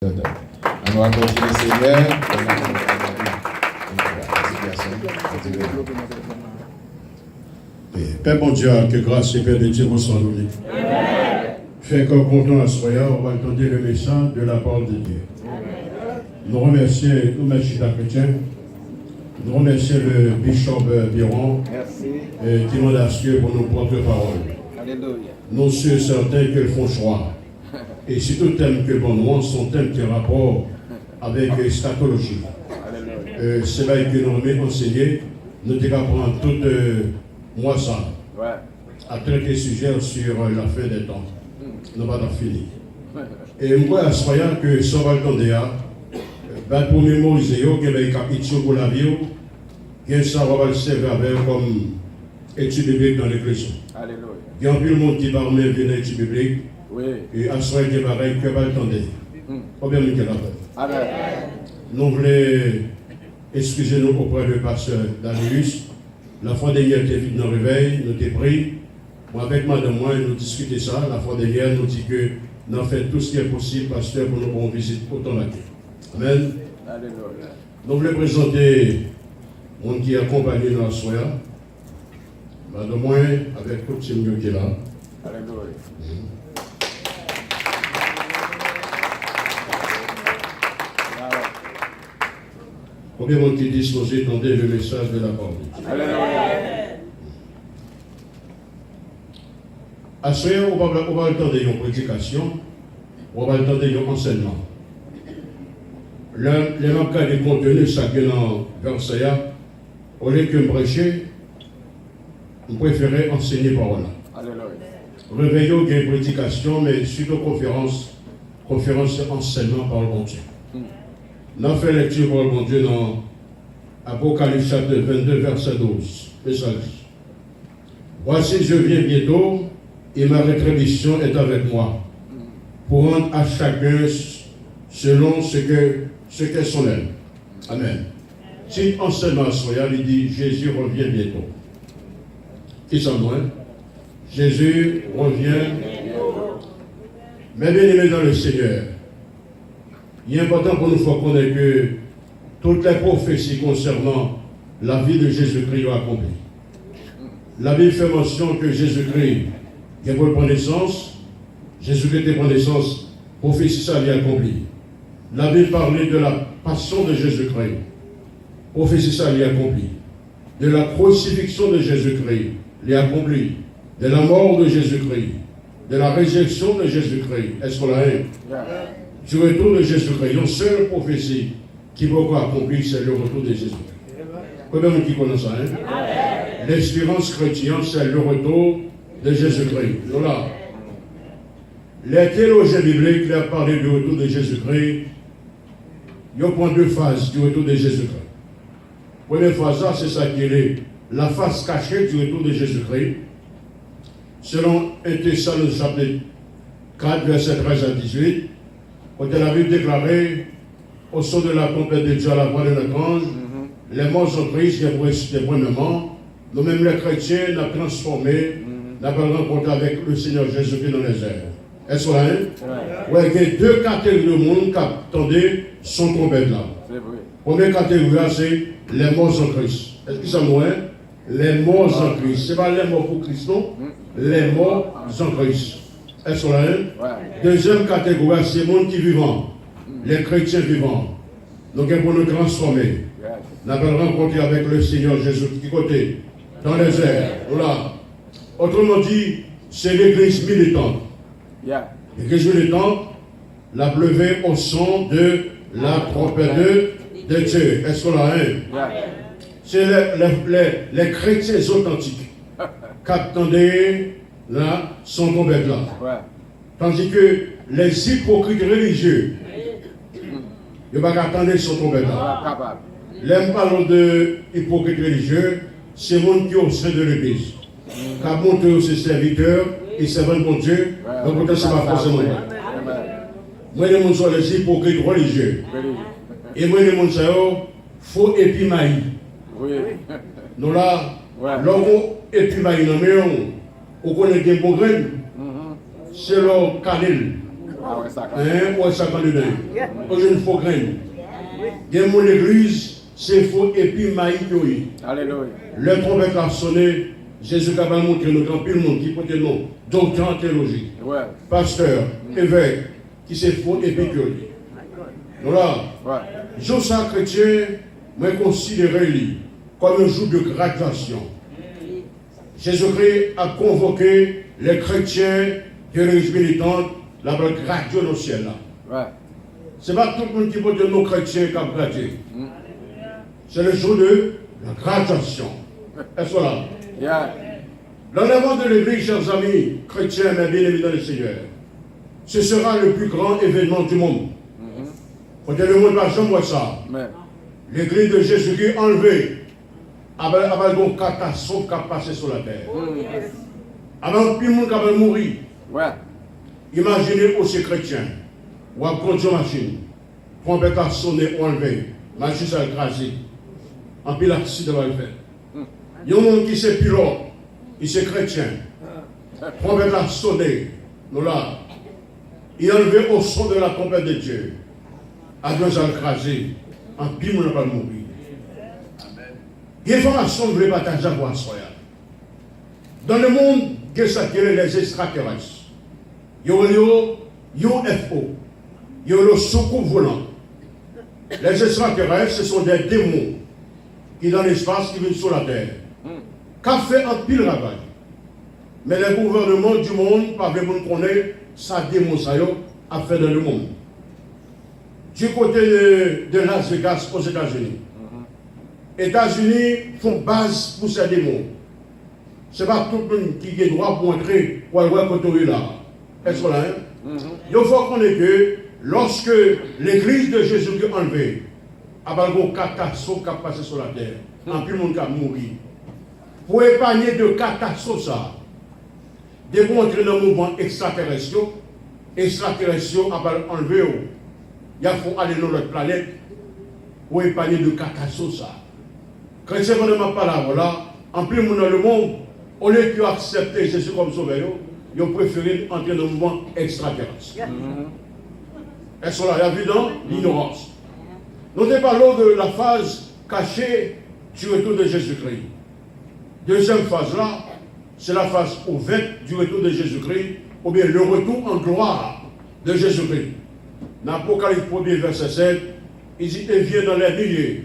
On va continuer, Seigneur. Père bon Dieu, que grâce et Père de Dieu vous soit donné. Fait que content à soya, on va entendre le message de la parole de Dieu. Nous remercions, nous merci la chrétien. Nous remercions le bishop Biron qui nous a assuré pour nos propres paroles. Nous sommes certains qu'ils font choix. Et si tout thème que bon nous sont thèmes qui ont rapport avec scatologie. C'est là que nous avons enseigné, nous devons prendre tout mois ça, à traiter sujet sur la fin des temps. Nous allons finir. Et moi, je crois que ça va le pour mémoriser, il y a des capitaux pour la vie, et ça va le servir comme étude biblique dans l'église. Il y a plus de monde qui va venir étude biblique. Et à ce moment là que va attendre. Combien de temps là? Nous voulons excuser nous auprès du pasteur Darius. La fois dernière, tu es vite dans le réveil, nous t'es pris. Moi, avec madame, moi, nous discuter ça. La fois dernière, nous dit que nous avons fait tout ce qui est possible, pasteur, pour nous rendre visite autant la terre. Amen. Nous voulons présenter le monde qui accompagne dans la soirée. Madame, moi, avec tout le monde qui est là. Alléluia. Combien de monde qui est disposé d'entendre le message de la parole? À ce moment, on va entendre une prédication, on va entendre un enseignement. Les manquants de contenu, ça qui est dans Versailles, au lieu que me prêcher, on préférait enseigner par là. Réveillons une prédication, mais surtout conférence enseignement par le bon Dieu. Nous avons fait lecture pour le bon Dieu dans Apocalypse chapitre 22, verset 12. Message. Voici, je viens bientôt et ma rétribution est avec moi pour rendre à chacun selon ce qu'est son œuvre. Amen. Si enseignement soya, il dit Jésus revient bientôt. Qui s'en loin? Jésus revient. Mais bien aimé dans le Seigneur. Il est important pour nous faire connaître que toutes les prophéties concernant la vie de Jésus-Christ ont accompli. La Bible fait mention que Jésus-Christ est pour prendre naissance, Jésus-Christ est pour naissance, prophétie ça lui accompli. La Bible parlait de la passion de Jésus-Christ, prophétie ça lui accompli. De la crucifixion de Jésus-Christ, lui accompli. De la mort de Jésus-Christ, de la résurrection de Jésus-Christ. Est-ce qu'on l'a eu? Du retour de Jésus-Christ, une seule prophétie qui va encore accomplir, c'est le retour de Jésus-Christ. Combien de monde qui connaît ça? L'espérance chrétienne, c'est le retour de Jésus-Christ. Voilà. Les théologiens bibliques qui ont parlé du retour de Jésus-Christ, ils ont deux phases du retour de Jésus-Christ. La première phase, c'est ça qui est la face cachée du retour de Jésus-Christ. Selon 1 Thessaloniciens chapitre 4, verset 13 à 18, quand la Bible déclarée, au son de la trompette de Dieu à la voix de notre ange, les morts en Christ qui ont ressuscité premièrement, nous-mêmes les chrétiens, nous avons transformé, nous avons rencontré avec le Seigneur Jésus-Christ dans les airs. Est-ce que vous voyez? Il y a deux catégories de monde qui attendent son trompette là. Première catégorie, c'est les morts en Christ. Est-ce que ça nous est? Les morts en Christ. Ce n'est pas les morts pour Christ, non? Les morts en Christ. Est-ce que vous voyez? Deuxième catégorie, c'est les gens qui vivent, les chrétiens vivants. Donc, pour nous transformer, nous avons rencontré avec le Seigneur Jésus qui côté, dans les airs. Voilà. Autrement dit, c'est l'église militante. L'église militante, la plevée au son de la trompette de Dieu. Est-ce qu'on l'a? C'est les chrétiens authentiques qui attendaient là, son trompette là. Tandis que les hypocrites religieux, ils ne vont pas attendre son trompette là. Là, parlons de hypocrites religieux, c'est le monde qui est au sein de l'église. Qui a montré ses serviteurs, ils servent bon Dieu, donc peut-être ce n'est pas forcément. Moi, les gens sont les hypocrites religieux. Et moi, les gens sont faux épimaïs. Nous là, l'homme épimaïs, on connaît des bons graines, c'est leur canil. Ou ça quand dedans. Aujourd'hui, il faut grainer. Il y a mon église, c'est faux et puis maïkoui. Alléluia. Le trompette a sonné. Jésus a montré nous grand pile monde qui porte le nom docteur en théologie. Pasteur, évêque, qui c'est faux et puis que voilà. Jour ça chrétien, moi considéré lui comme un jour de graduation. Jésus-Christ a convoqué les chrétiens de l'église militante, la graduation au ciel là. Ce n'est pas tout le monde qui porte le nom chrétien qui a gradué. C'est le jour de la graduation. Est-ce que là? L'enlèvement de l'église, chers amis chrétiens, mais bien évidemment le Seigneur, ce sera le plus grand événement du monde. Quand le monde va jamais voir ça. L'église de Jésus-Christ enlevée, avec une catastrophe qui a passé sur la terre. Avant que le monde va mourir. Imaginez aussi chrétiens, ou à conduire machine, trompette à sonner, enlevé, machine à écraser, en pile accident va le faire. Il y a un monde qui s'est pilote. Il s'est chrétien. Trompette a sonné. Nous là. Il a enlevé au son de la trompette de Dieu. À deux ans écrasé. En pile, on n'a pas mourir. L'information que vous voulez partager avec vous. Dans le monde, qu'est-ce que c'est les extraterrestres? Il y a le UFO. Il y a le soucoupe volant. Les extraterrestres, ce sont des démons qui, dans l'espace, qui viennent sur la terre. Qu'a fait un pile ravage. Mais les gouvernements du monde, pas vraiment connaître sa démonstration à faire dans le monde. Du côté de Las Vegas aux États-Unis. États-Unis font base pour ces démons. Ce n'est pas tout le monde qui a droit pour entrer pour aller voir côté là. Est-ce que là? Il faut qu'on ait que lorsque l'église de Jésus est enlevée, il y a une catastrophe qui a passé sur la terre. En plus, le monde a mouru. Pour épargner de catastrophes, ça, de montrer le mouvement extraterrestre a enlevé, il faut aller dans notre planète pour épargner de catastrophes, ça. Chrétien, on ne m'a pas là, voilà, en plus, dans le monde, au lieu d'accepter Jésus comme sauveur, ils ont préféré entrer dans le mouvement extraterrestre. Elles sont là, il y a vu dans l'ignorance. Nous parlons de la phase cachée du retour de Jésus-Christ. Deuxième phase là, c'est la phase ouverte du retour de Jésus-Christ, ou bien le retour en gloire de Jésus-Christ. Dans l'Apocalypse 1er, verset 7, il dit, et vient dans les milliers.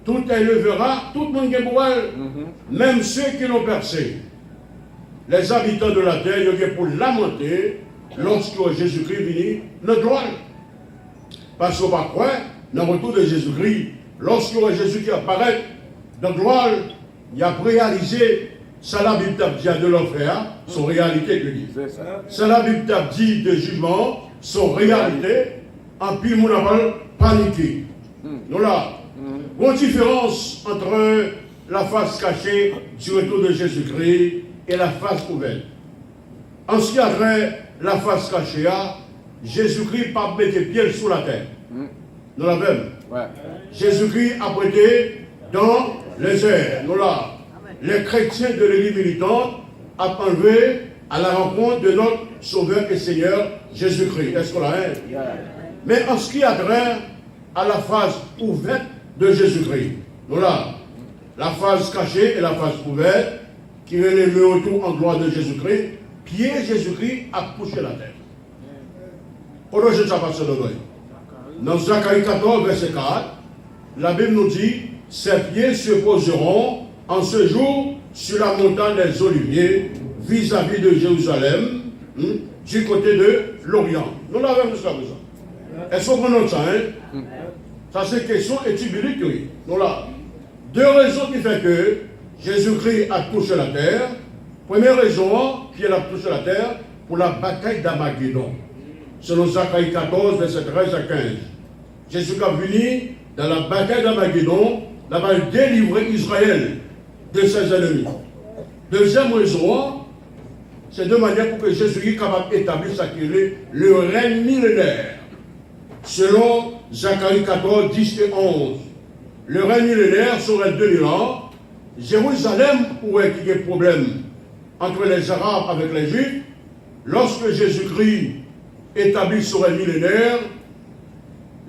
Tout élevera, tout le monde est pour elle, même ceux qui l'ont percé. Les habitants de la terre, ils ont pour lamenter lorsque Jésus-Christ vient dans gloire. Parce qu'on va croire, dans le retour de Jésus-Christ, lorsque Jésus qui apparaît dans gloire, il a réalisé, ça la Bible dit de l'enfer, son réalité que dit. Ça la Bible dit de jugement, son réalité, en puis mon appel paniqué. Donc là, bonne différence entre la face cachée du retour de Jésus-Christ et la face ouverte. En ce qui a trait la face cachée, Jésus-Christ n'a pas mis pied sur la terre. Nous la même. Jésus-Christ a prêté dans les airs. Nous là. Les chrétiens de l'église militante ont enlevé à la rencontre de notre Sauveur et Seigneur Jésus-Christ. Est-ce qu'on l'a? Mais en ce qui a trait à la phase ouverte de Jésus-Christ, nous là, la phase cachée et la phase ouverte, qui est le retour en gloire de Jésus-Christ, pied Jésus-Christ a touché la terre. Pour je ne sais pas ce que dans Zacharie 14, verset 4, la Bible nous dit, ces pieds se poseront en ce jour sur la montagne des Oliviers, vis-à-vis de Jérusalem, du côté de l'Orient. Nous l'avons jusqu'à présent. Est-ce qu'on note ça, hein? Ça, c'est question étudiante, oui. Nous là. Deux raisons qui font que Jésus-Christ a touché la terre. Première raison, qu'il a touché la terre pour la bataille d'Armageddon. Selon Zacharie 14, verset 13 à 15. Jésus est venu dans la bataille d'Armageddon, là-bas délivrer Israël de ses ennemis. Deuxième raison, c'est de manière pour que Jésus est capable d'établir ça qui est le règne millénaire. Selon Zacharie 14, 10 et 11. Le règne millénaire serait 2000 ans. Jérusalem pourrait qu'il y ait problème entre les Arabes avec les Juifs. Lorsque Jésus-Christ établi sur un millénaire,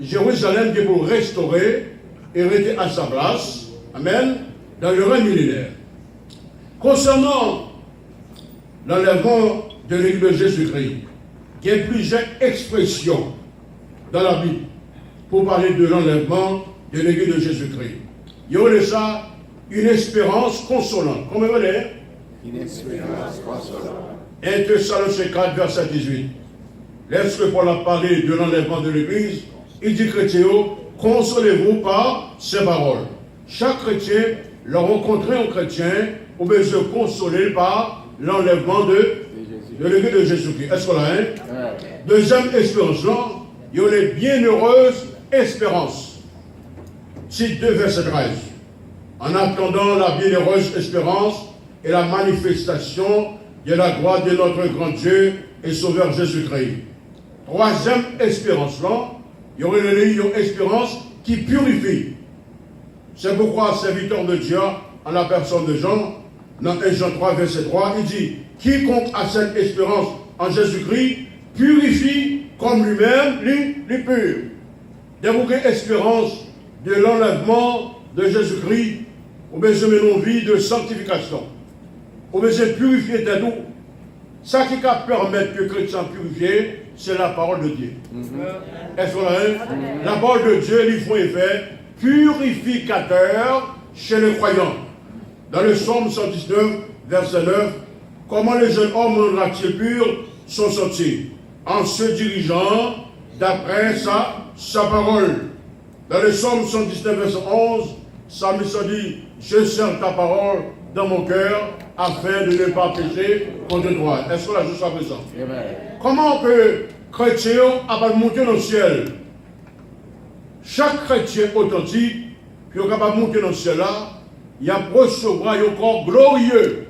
Jérusalem est pour restaurer et rester à sa place, amen, dans le règne millénaire. Concernant l'enlèvement de l'Église de Jésus-Christ, il y a plusieurs expressions dans la Bible pour parler de l'enlèvement de l'Église de Jésus-Christ. Il y a ça une espérance consolante. Comment vous voulez? Une espérance consolante. 1 Thessaloniciens 4, verset 18. Lorsque Paul a parlé de l'enlèvement de l'Église, il dit chrétiens, consolez-vous par ces paroles. Chaque chrétien, le rencontrer un chrétien, ou bien se consoler par l'enlèvement de l'Église de Jésus-Christ. Est-ce qu'on l'a, hein? Deuxième espérance, là, il y a les bienheureuses espérances. Cite 2, verset 13. En attendant la bienheureuse espérance et la manifestation de la gloire de notre grand Dieu et Sauveur Jésus-Christ. Troisième espérance, là, il y aurait une espérance qui purifie. C'est pourquoi, serviteur de Dieu, en la personne de Jean, dans 1 Jean 3, verset 3, il dit, quiconque a cette espérance en Jésus-Christ purifie comme lui-même les pur. D'avoir une espérance de l'enlèvement de Jésus-Christ, ou bien je mets une vie de sanctification. Ou bien je purifier de nous. Ça qui va permettre que les chrétiens purifient, c'est la parole de Dieu. Est-ce qu'on a? La parole de Dieu, il faut effet purificateur chez les croyants. Dans le psaume 119, verset 9, comment les jeunes hommes rendra-t-il purs sont sortis? En se dirigeant d'après sa parole. Dans le psaume 119, verset 11, Psalmiste dit, je sers ta parole dans mon cœur afin de ne pas pécher contre toi. Est-ce qu'on l'a juste à présent? Comment que chrétien a monté dans le ciel? Chaque chrétien authentique qui est capable de monter dans le ciel là, il a recevoir un corps glorieux.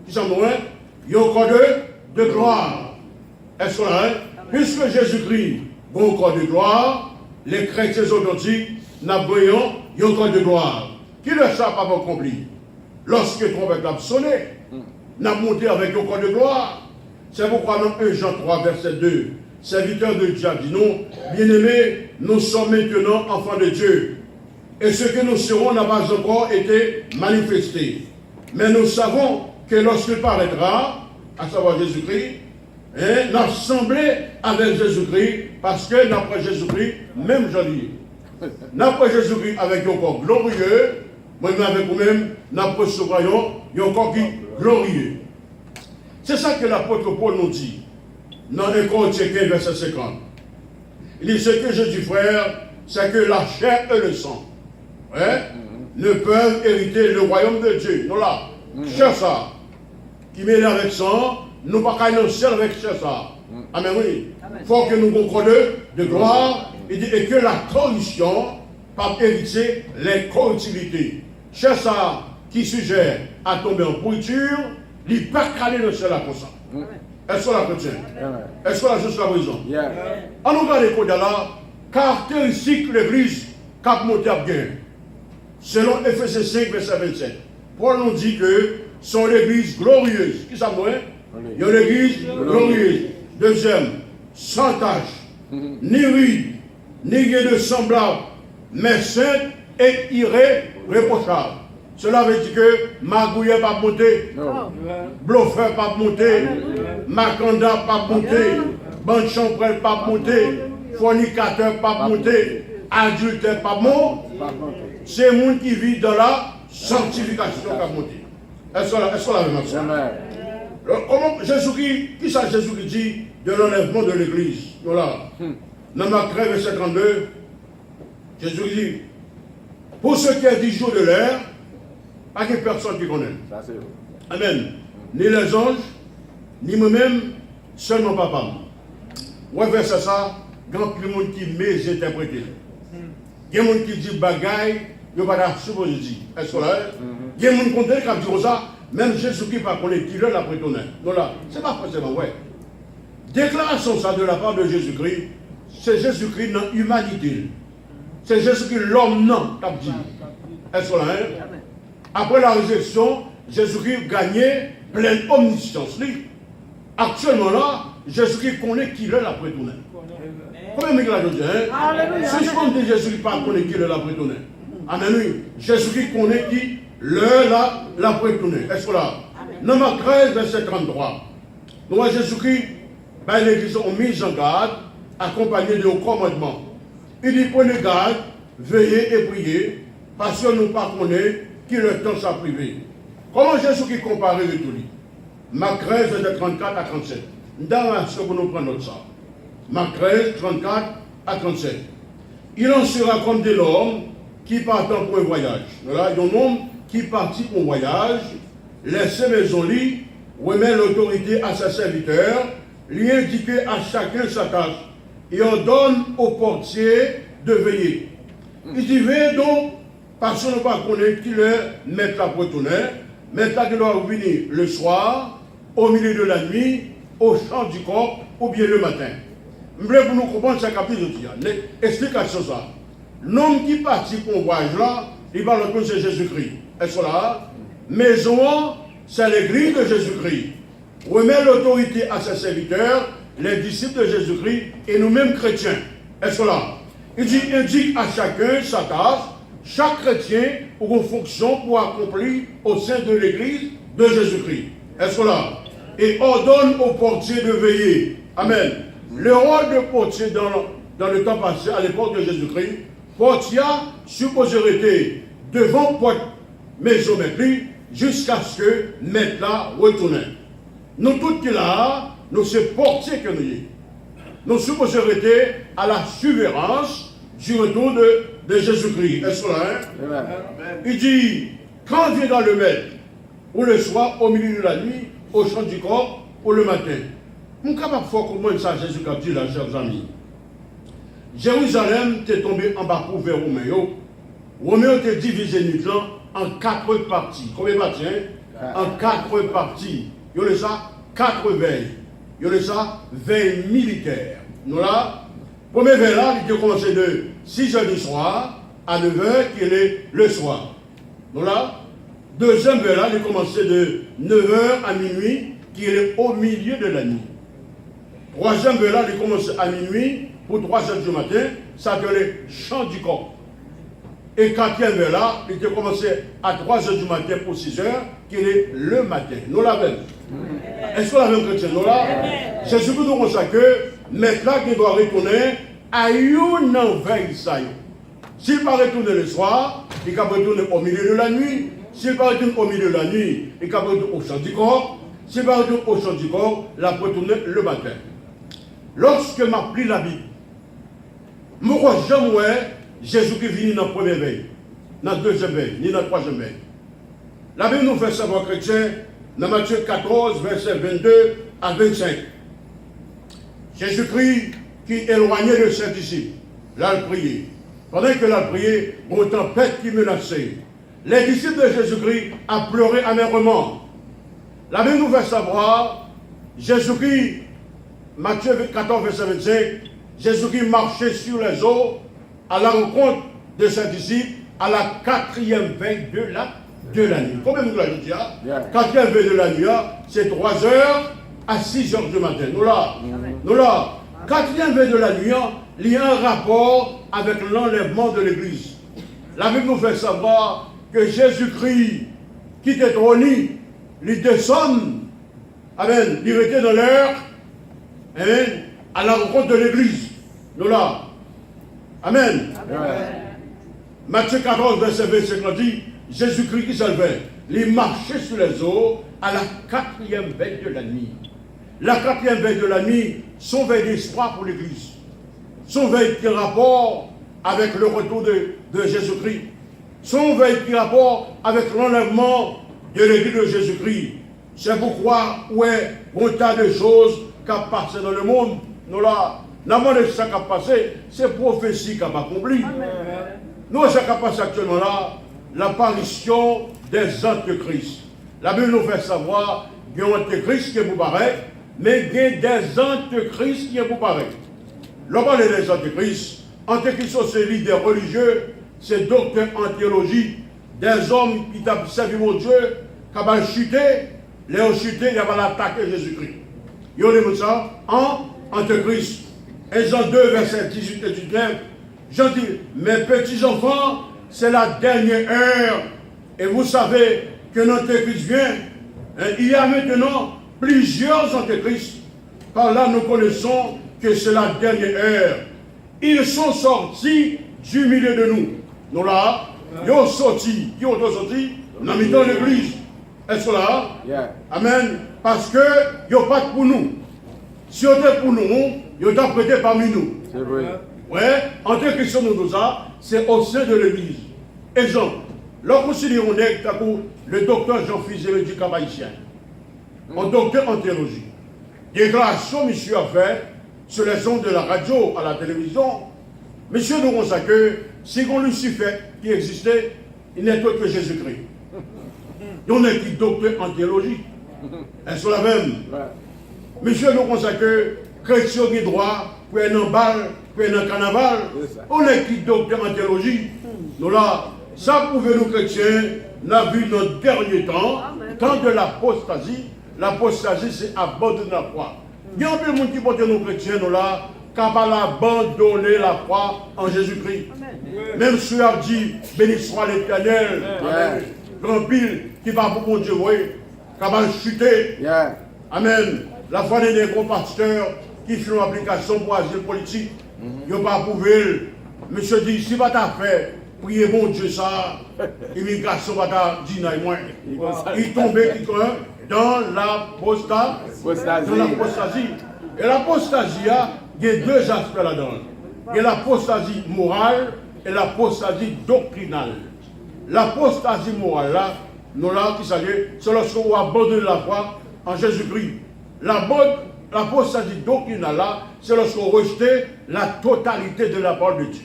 Qui s'en mourrait? Il y a un corps de gloire. Est-ce qu'on a? Puisque Jésus-Christ a un corps de gloire, les chrétiens authentiques n'ont pas un corps de gloire. Qui le sait pas accompli? Lorsque le trompette a sonné, n'a monté avec un corps de gloire. C'est pourquoi dans 1 Jean 3, verset 2, serviteur de Dieu dit non, bien-aimés, nous sommes maintenant enfants de Dieu. Et ce que nous serons n'a pas encore été manifesté. Mais nous savons que lorsqu'il paraîtra, à savoir Jésus-Christ, nous assemblés avec Jésus-Christ, parce que d'après Jésus-Christ, même joli. D'après Jésus-Christ, avec un corps glorieux, moi-même avec vous-même, nous recevons un corps glorieux. C'est ça que l'apôtre Paul nous dit, dans 1 Corinthiens 15, verset 50. Il dit, ce que je dis, frère, c'est que la chair et le sang ne peuvent hériter le royaume de Dieu. Non là, cher ça, qui mêle avec sang, nous pas qu'à nous servir avec cher ça. Amen, oui. Il faut que nous comprenions de gloire, et que la corruption pas hériter les corruptibilités. Cher ça, qui suggère à tomber en pourriture, il n'est pas calé dans cela comme ça. Est-ce qu'on la chrétien? Est-ce qu'on a juste la raison? On nous regarde les codes là, caractéristique de l'église cap monté à bien. Selon Ephésiens 5, verset 27, Paul nous dit que sont l'église glorieuse. Qui ça vous? Il y a l'église glorieuse. Deuxième, sans tache, ni ride, ni de semblable, mais sainte et irréprochable. Cela veut dire que Magouillet pas monter, Bluffeur pas monter, Macanda pas monter, Banchamprel pas monter, Fornicateur pas monter, Adultère pas monter. C'est le monde qui vit dans la sanctification qui a monté. Est-ce qu'on l'a vu maintenant? Comment Jésus-Christ, qui ça Jésus-Christ dit de l'enlèvement de l'église? Voilà. Dans Marc 13, verset 32, Jésus dit, pour ce qui est du jour de l'air, pas de personne qui connaît. Amen. Ni les anges, ni moi-même, seulement papa. Ouais, verset ça, il y a plus de monde qui mésinterprète. Il y a des gens qui disent bagaille, il n'y a pas de supposé dire. Est-ce que là? Il y a des gens qui disent comme ça, même Jésus-Christ ne connaît pas qui l'a prétonné. Donc là, ce n'est pas forcément vrai. Déclaration ça de la part de Jésus-Christ, c'est Jésus-Christ dans l'humanité. C'est Jésus-Christ l'homme non, t'as dit. Est-ce que là? Après la résurrection, Jésus-Christ gagnait pleine omniscience. Actuellement là, Jésus-Christ connaît qui est l'après tourner. Combien de gens hein? Si je compte Jésus-Christ pas connaît qui est l'après tourner. Amen. Jésus-Christ connaît qui l'après tourner. Est-ce que là? Nombre 13, verset 33. Nous voyons Jésus-Christ, l'Église ont mis en garde, accompagné de hauts commandements. Il dit, prenez garde, veillez et priez, parce que nous ne connaissons qui le temps s'est privé. Comment Jésus-Christ compare le tout? Marc 13, verset 34 à 37. Dans ce que nous prenons notre ça. Marc 13, 34 à 37. Il en sera comme de l'homme qui partant pour un voyage. Voilà, il y a un homme qui partit pour un voyage, laisse maison lit, remet l'autorité à ses serviteurs, lui indiquer à chacun sa tâche, et ordonne au portier de veiller. Il dit, veillez donc, parce qu'on ne pas connaître qui le mettre la bretonnaire, mais là, il doit venir le soir, au milieu de la nuit, au champ du corps, ou bien le matin. Je voulais pour nous comprendre ce chapitre de explication ça. L'homme qui partit pour un voyage là, il va le c'est Jésus-Christ. Est-ce que là? Maison, c'est l'église de Jésus-Christ. Remet l'autorité à ses serviteurs, les disciples de Jésus-Christ et nous-mêmes chrétiens. Est-ce que là? Il dit, indique à chacun sa tâche, chaque chrétien ou une fonction pour accomplir au sein de l'église de Jésus-Christ. Est-ce que là? Et ordonne au portier de veiller. Amen. Le rôle de portier dans le temps passé, à l'époque de Jésus-Christ, portier supposerait être devant porte maison maîtrise jusqu'à ce que maître là retourne. Nous tous qui là, nous sommes portiers que nous sommes. Nous supposerions être à la surveillance du retour de Jésus-Christ. Est-ce que là, hein? Il dit, quand vient dans le maître, ou le soir, au milieu de la nuit, au champ du corps, ou le matin. Nous sommes capables de faire comment ça Jésus a dit là, chers amis. Jérusalem est tombé en bas pour vers Roméo. Roméo était divisé en 4 parties. Combien de parties? En 4 parties. Il y a ça, 4 veilles. Il y a ça, veille militaire. Nous là, premier veille là, il a commencé de 6 h du soir à 9 h qui est le soir. Nous là, deuxième veille là, il a commencé de 9 h à minuit qui est au milieu de la nuit. Troisième veille là, il a commencé à minuit pour 3 h du matin, ça s'appelait chant du corps. Et quatrième veille là, il a commencé à 3 h du matin pour 6 h qui est le matin. Nous l'avons. Est-ce qu'on a même chrétien? Nous là, Jésus nous dit ça que maintenant qu'il doit retourner à une veille ça. S'il ne va pas retourner le soir, il va retourner au milieu de la nuit. S'il va retourner au milieu de la nuit, il va retourner au champ du corps. S'il va retourner au champ du corps, il va retourner le matin. Lorsque je pris la Bible, je ne vois jamais Jésus qui vient dans la première veille, dans la deuxième veille, ni dans la troisième veille. La Bible nous fait savoir, chrétien, dans Matthieu 14, verset 22 à 25. Jésus-Christ qui éloignait de ses disciples, là il priait. Pendant que là il priait, une tempête qui menaçait. Les disciples de Jésus-Christ ont pleuré amèrement. La Bible nous fait savoir, Jésus-Christ, Matthieu 14, verset 25, Jésus-Christ marchait sur les eaux à la rencontre de ses disciples à la 4e veille de la nuit. Combien nous l'avons dit? 4e veille de la nuit, c'est 3 h à 6 h du matin. Nous là, 4e veille de la nuit, il y a un rapport avec l'enlèvement de l'Église. La Bible nous fait savoir que Jésus-Christ, qui était trôné, il descend, amen, il était dans l'air, amen, à la rencontre de l'Église. Nous là, amen. Matthieu 14, verset 25 dit, Jésus-Christ qui s'élevait, il marchait sur les eaux à la 4e veille de la nuit. La 4e veille de la nuit, son veille d'espoir pour l'Église. Son veille qui rapport avec le retour de Jésus-Christ. Son veille qui rapport avec l'enlèvement de l'Église de Jésus-Christ. C'est pourquoi, ouais, un tas de choses qui ont passé dans le monde, nous là, n'importe ce qui a passé, c'est prophétie qui a accompli. Nous, ce qui a passé actuellement là, l'apparition des antéchrists. La Bible nous fait savoir qu'il y a un antéchrist qui est pour paraître, mais il y a des antéchrists qui est pour paraître. Lorsqu'on parle des antéchrists, c'est des leaders religieux, c'est docteurs en théologie, des hommes qui ont servi mon Dieu, qui ont chuté, les ont chuté, ils ont attaqué Jésus-Christ. il y a ça en Antéchrist. Et Jean 2, verset 18 et 19, Jean dit, mes petits enfants, c'est la dernière heure. Et vous savez que l'Antéchrist vient. Et il y a maintenant plusieurs Antéchrists. Par là, nous connaissons que c'est la dernière heure. Ils sont sortis du milieu de nous. Nous là, ils ont sorti, dans l'église. Est-ce que là? Yeah. Amen. Parce que ils n'ont pas pour nous. Si on était pour nous, ils ont prêté parmi nous. C'est vrai. Ouais, en tant que Christian nous ça, c'est au sein de l'église. Exemple, lorsque nous considérons le docteur Jean-Philippe du Cabaïtien, un docteur en théologie, déclaration monsieur a fait sur les ondes de la radio, à la télévision, monsieur nous constate que si on Lucifer qui existait, il n'est autre que Jésus-Christ. On est qui docteur en théologie. Est-ce la même? Ouais. Monsieur nous constate que chrétien qui droit, pour un bal, pour un carnaval, on est qui docteur en théologie. Nous là, ça pouvait nous chrétiens, n'a vu notre dernier temps de l'apostasie. L'apostasie, c'est abandonner la foi. Il y a un peu de monde qui porte nos chrétiens, nous là, capable d'abandonner la foi en Jésus-Christ. Même ceux qui dit, béni soit l'Éternel, grand pile qui va pour mon Dieu, capable de chuter. Yeah. Amen. La foi des gros pasteurs qui font une application pour l'asile politique, ils n'ont pas approuvé. Monsieur dit, si va t'a fait, priez mon Dieu ça, l'immigration va t'a dit moins. Il tombait dans l'apostasie. Et l'apostasie, il y a deux aspects là-dedans. Il y a l'apostasie morale et l'apostasie doctrinale. L'apostasie morale, là, nous là, qui s'agit, c'est lorsqu'on abandonne la foi en Jésus-Christ. L'apostasie doctrinale, là, c'est lorsqu'on rejette la totalité de la parole de Dieu.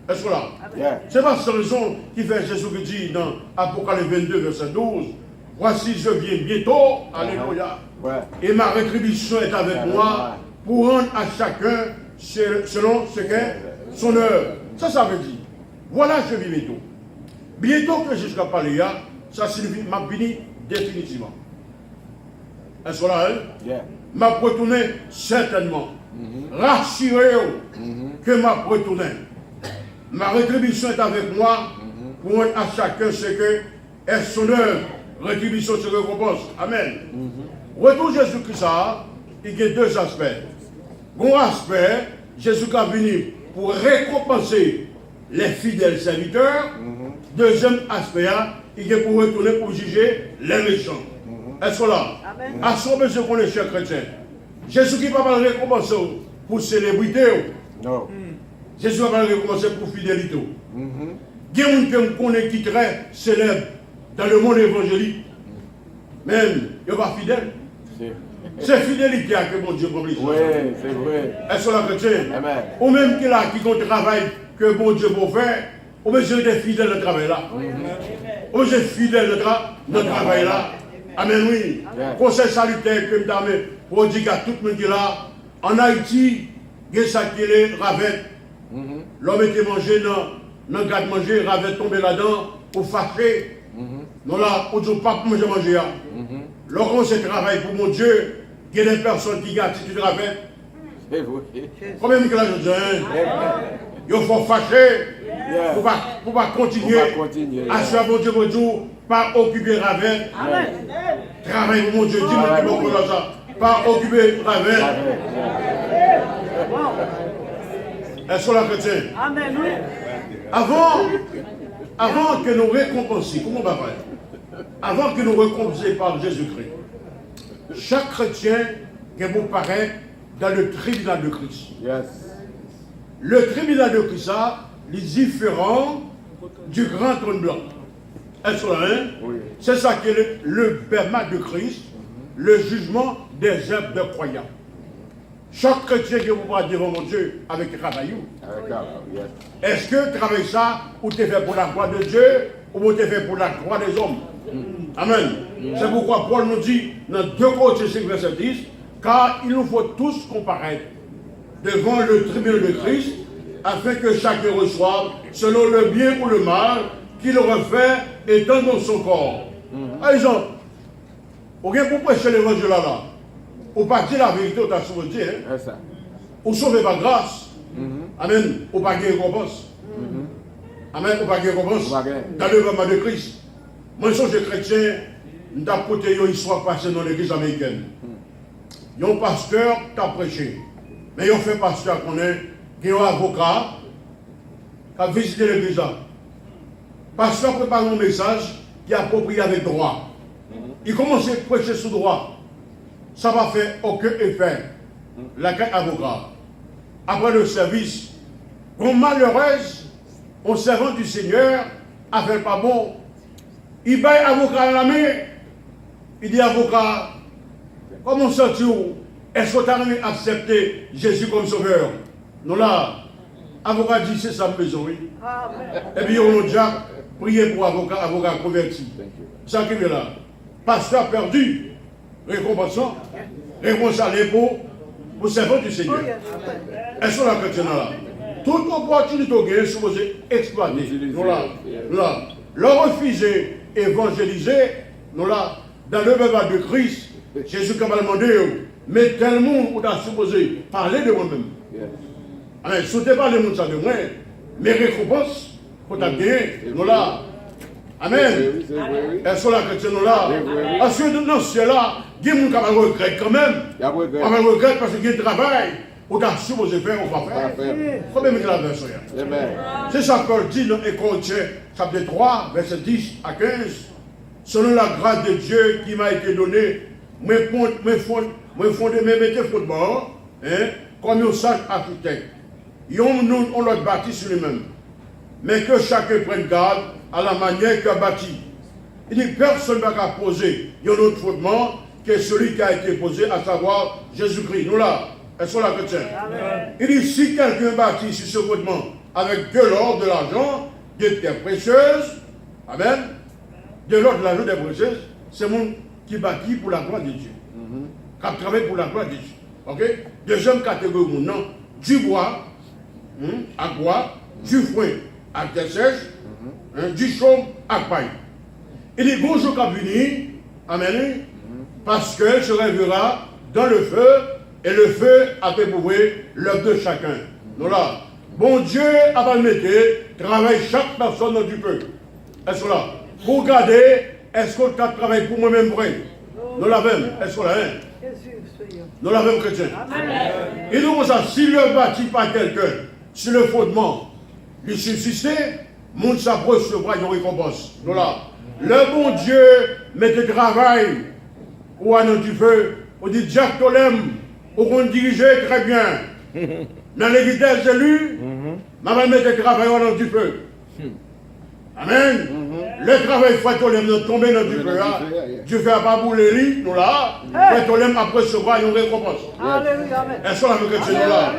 Est-ce que là? Yeah. C'est pas cette raison qui fait Jésus qui dit dans Apocalypse 22, verset 12, voici je viens bientôt, alléluia, Ouais. et ma rétribution est avec moi pour rendre à chacun selon ce qu'est son œuvre. Ça veut dire, voilà je vis bientôt. Bientôt que Jésus a parlé là, ça signifie m'a fini définitivement. Est-ce que là, hein? Yeah. M'a retourné certainement. Rassurez-vous que m'a retourné. Ma rétribution est avec moi pour rendre à chacun ce que est son œuvre. Rétribution se récompense. Amen. Retour Jésus-Christ, il y a deux aspects. Bon aspect, Jésus est venu pour récompenser les fidèles serviteurs. Deuxième aspect, il est pour retourner pour juger les méchants. Est-ce que là? À son besoin qu'on est cher chrétien. Jésus qui ne va pas le récompenser pour célébrité. No. Jésus va pas le récompenser pour fidélité. Il y a des gens qui sont très célèbres dans le monde évangélique. Même, ils ne sont pas fidèles. C'est fidélité que mon Dieu publie. Oui, c'est vrai. Est-ce que la chrétienne? Amen. Ou même qui travaille que mon Dieu peut faire, ou même je suis fidèle de travail là. Ou même je suis fidèle de travail là. Amen, oui. Conseil salutaire que je donne pour dire à tout le monde qui est là. En Haïti, il y a ça qui est ravette. L'homme était mangé dans le garde-manger, ravette tombé là-dedans, pour fâcher. Non là, pour dire pas pour manger. Lorsqu'on se travaille pour mon Dieu, il y a des personnes qui ont attitude de ravette. C'est vrai. Combien de gens il faut fâcher pour pas continuer à faire mon Dieu, pas occuper ravette. Travaille pour mon Dieu, dis-moi qui m'a ça. Pas occuper ravette. Est-ce que la chrétienne? Amen, oui. Avant que nous récompensions, comment on va faire? Avant que nous récompensions par Jésus-Christ, chaque chrétien qui vous paraît dans le tribunal de Christ. Yes. Le tribunal de Christ, est différent du grand trône blanc. Est-ce que là, Oui. c'est ça qui est le bâtiment de Christ, le jugement des œuvres de croyants. Chaque chrétien qui vous voit devant mon Dieu avec travail. Avec la- yes. Est-ce que travail ça, ou t'es fait pour la gloire de Dieu, ou t'es fait pour la gloire des hommes? Amen. C'est pourquoi Paul nous dit dans 2 Corinthiens 5, verset 10, car il nous faut tous comparaître devant le tribunal de Christ, afin que chacun reçoive, selon le bien ou le mal, qu'il refait étant dans son corps. Par exemple, vous avez pour prêcher l'évangile là. Ou pas dire la vérité, ou t'as sauvé, hein? C'est ça. Ou sauver par grâce. Amen. Ou pas gagner récompense. Amen. Ou pas gagner récompense. Dans le moment de Christ. Moi, je suis chrétien, nous avons côté une histoire passée dans l'église américaine. Il y a un pasteur qui a prêché. Mais il y a un pasteur qu'on est, qui est un avocat, qui a visité l'église. Le pasteur prépare un message qui est approprié avec droit. Il commence à prêcher sous droit. Ça va faire aucun effet. La carte avocat. Après le service, on malheureuse, on servant du Seigneur, a fait pas bon. Il baille avocat à la main. Il dit avocat, comment sens-tu? Est-ce que tu as accepté Jésus comme sauveur? Non là, avocat dit c'est sa maison, oui. Et puis on a déjà prié pour avocat converti. Ça qui est là. Pasteur perdu, récompensant, réponse à l'impôt pour servir du Seigneur. Est-ce que la chrétienne là? Toute opportunité est supposée exploiter. Nous là, leur refuser, évangéliser, nous là, dans le baptême de Christ, Jésus qui m'a demandé, mais tel monde où tu as supposé parler de moi-même. Alors, si tu parles de monde ça de moi, mes récompenses, qu'on t'a gagné, nous là. Amen. Est-ce que la chrétienne nous là? Parce que dans ce ciel-là, il y a des gens qui ont regret quand même. On va regretter parce qu'il y a du travail. On a supposé faire, on va faire. Combien de la version? C'est ça qu'on dit dans Colossiens, chapitre 3, verset 10 à 15. Selon la grâce de Dieu qui m'a été donnée, me mettez football, comme un sage architecte. On l'a bâti sur lui-même. Mais que chacun prenne garde à la manière qu'il a bâti. Il dit personne ne va poser un autre fondement que celui qui a été posé, à savoir Jésus-Christ. Nous là, est-ce que la chrétienne? Il dit si quelqu'un bâtit sur ce fondement avec de l'or, de l'argent, des terres précieuses, amen, de l'or, de l'argent, des précieuses, c'est le monde qui bâtit pour la gloire de Dieu. Qui travaille pour la gloire de Dieu. Ok? Deuxième catégorie, non, du bois, à bois, du foin, à terre sèche, du chaume, à paille. Il dit bonjour qu'a venu, amen, parce qu'elle se révélera dans le feu, et le feu a éprouvé l'œuvre de chacun. Donc là, bon Dieu a pas mettre, travaille chaque personne dans du feu. Est-ce que là, pour regarder, est-ce qu'on travaille pour moi-même vrai? Nous la même, est-ce qu'on la même? Nous la même chrétien. Et donc ça, si le bâti par quelqu'un, sur le fondement, il subsistait, mon s'approche se voit, il récompense. Donc là, le bon Dieu met du travail ou à du feu, on dit Jacques Tolem, on dirigeait très bien. Dans les vitesses élus, ma mère met du travail dans du feu. Amen. Le travail fait Tolem de tomber dans du feu. Dieu fait pas bouler lui, nous là. Fait Tolem après se voir, il récompense. Est-ce qu'on a vu que là?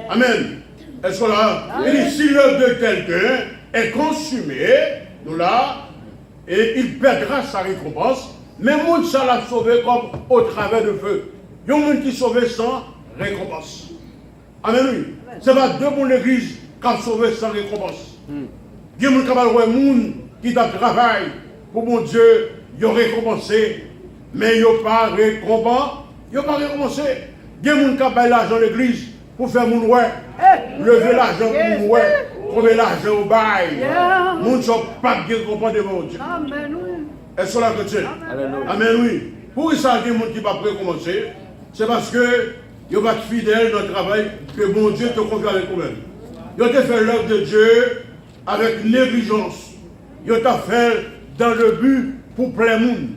Amen. Est-ce qu'on a? Il dit si l'œuvre de quelqu'un est consumée, nous là, et il perdra sa récompense. Mais le monde ça l'a sauvé comme au travers de feu. Il y a un monde qui sauvé sans récompense. Amen. C'est pas deux mon église qui a sauvé sans récompense. Il y a un monde qui travaille pour mon Dieu, il a récompensé, mais il n'a pas récompensé. Il n'a pas récompensé. Il y a un monde qui a l'argent à l'église pour faire mon ouais, lever l'argent pour mon ouais, trouver l'argent au bail. Les gens ne sont pas récompensés devant Dieu. Est-ce que la chrétienne? Amen, oui. Pour ça, il y a des gens qui ne sont pas recommencer, c'est parce que ils vont être fidèles dans le travail que mon Dieu te confie avec vous-même. Ils ont fait l'œuvre de Dieu avec négligence. Ils ont fait dans le but pour plaire le monde.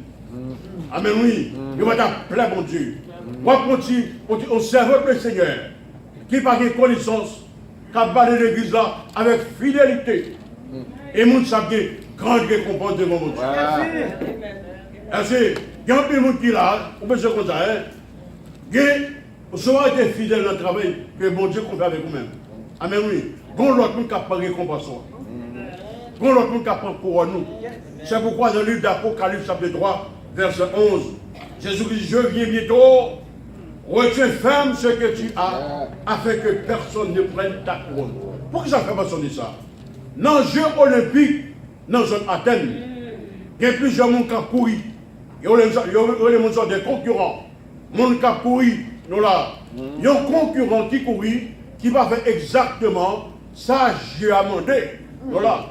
Amen, oui. Ils vont être plaire mon Dieu. On serveur le Seigneur qui n'a pas de connaissance, qui a battu l'église là avec fidélité. Et mon savait grande récompense devant mon Dieu. Est-ce qu'il y a un peu de monde qui est là, on peut se comme ça, vous aurez été fidèle dans le travail que mon Dieu confie avec vous-même. Amen, oui. Bon, l'autre monde qui a pas récompense. Bon, l'autre monde qui a pas pour nous. C'est pourquoi dans le livre d'Apocalypse, chapitre 3, verset 11, Jésus dit, je viens bientôt, retiens ferme ce que tu as, afin que personne ne prenne ta couronne. Pourquoi ça fait pas sonner ça? Dans les Jeux olympiques, dans Athènes, il y a plusieurs gens qui ont couru. Il y a des concurrents. mon qui a couru, nous là, il y a un concurrent qui courit, qui va faire exactement ça, j'ai demandé. Voilà.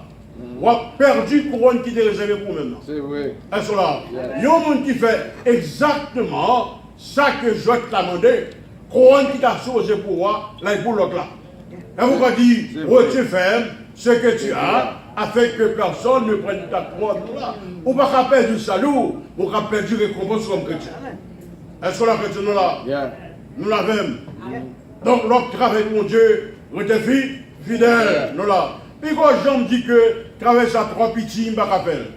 On a perdu la couronne qui était réservée pour maintenant. C'est vrai. Est-ce là? Il y a un monde qui fait exactement ça que je t'ai demandé. Couronne qui t'a choisi pour moi, là et pour l'autre là. Et vous avez dit, tu fermes ce que tu as, afin que personne ne prenne ta couronne. On ne va pas perdre du salut, on va perdre du récompense comme chrétien. Est-ce que la chrétien nous là? Nous l'avons. Donc, l'autre travail de mon Dieu, redéfi, fidèle, nous là. Puis quand Jean me dit que traverse à trois petits, je me rappelle.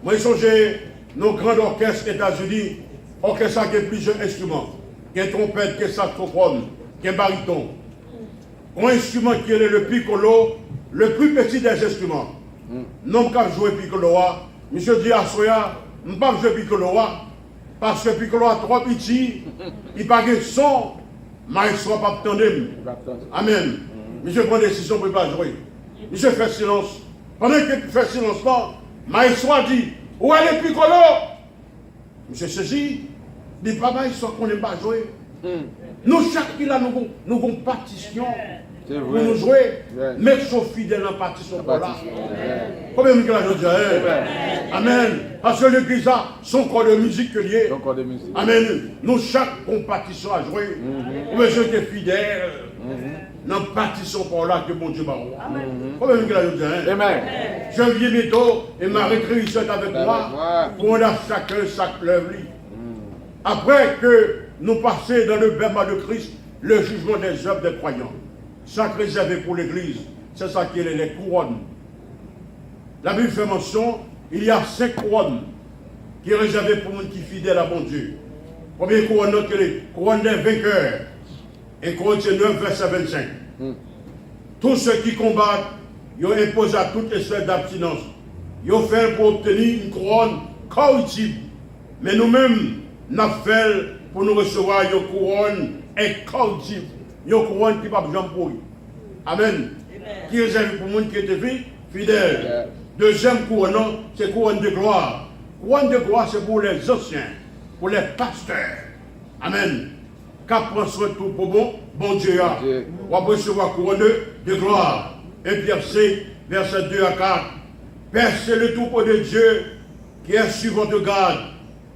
Moi, je songe nos grands orchestres États-Unis, orchestre qui a plusieurs instruments. Qui a trompette, qui a saxophone, qui a baryton. Un instrument qui est le piccolo, le plus petit des instruments. Non, quand je joue piccolo, monsieur dit à Soya, je ne peux pas jouer piccolo, parce que piccolo a trois petits, il n'a pas de son, mais il ne sera pas tandem. Amen. Monsieur prend décision pour ne pas jouer. Monsieur fait silence. Pendant qu'il fait silence, Maïswa dit, où est le piccolo? Monsieur saisi, dit, papa, il soit qu'on n'aime pas jouer. Nous, chaque qui là, nous avons partition pour nous jouer. Mais sont fidèles en partition pour là. Combien de gens disent Amen. Parce que l'église a son corps de musique que lié. Amen. Nous, chaque compatition à jouer. Nous sommes fidèles. Nous partissons pour là que mon Dieu m'a dit. Combien de gens disent Amen. Je viens bientôt et ma retraite avec moi pour on a chacun sa fleuve. Après que nous passions dans le baptême de Christ, le jugement des œuvres des croyants. Ça réservé pour l'Église, c'est ça qui est les couronnes. La Bible fait mention, il y a 5 couronnes qui sont réservées pour les gens qui sont fidèles à mon Dieu. Première couronne, c'est les couronnes des vainqueurs. Et Corinthiens 9, verset 25. Tous ceux qui combattent, ils ont imposé à toute espèce d'abstinence. Ils ont fait pour obtenir une couronne corruptible. Mais nous-mêmes, nous avons fait pour nous recevoir une couronne incorruptible. Une couronne qui ne va pas jamais pourrir. Amen. Qui est réservée pour les gens qui étaient fidèles. Deuxième couronne, c'est couronne de gloire. Couronne de gloire, c'est pour les anciens, pour les pasteurs. Amen. Qu'apprend soin tout pour bon Dieu. On va recevoir couronne de gloire. Et Pierre 5, verset 2 à 4. Percez le troupeau de Dieu qui est sur votre garde.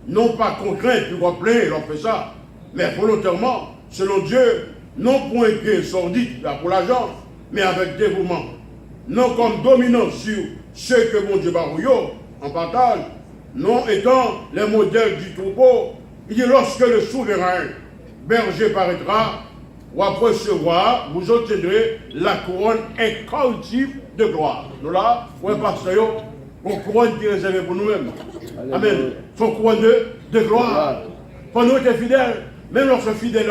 Non pas contraint, puis on plaît, on fait ça, mais volontairement, selon Dieu, non pour un pied sordide, là pour l'argent, mais avec dévouement. Non comme dominant sur ceux que mon Dieu barouillot, en partage, non étant les modèles du troupeau. Il dit lorsque le souverain berger paraîtra, ou à recevoir, vous obtiendrez la couronne incorruptible de gloire. Nous là, ouais, pasteur, une couronne qui est réservée pour nous-mêmes. Amen. Son couronne de gloire. Pour nous, être fidèles, même lorsque fidèles.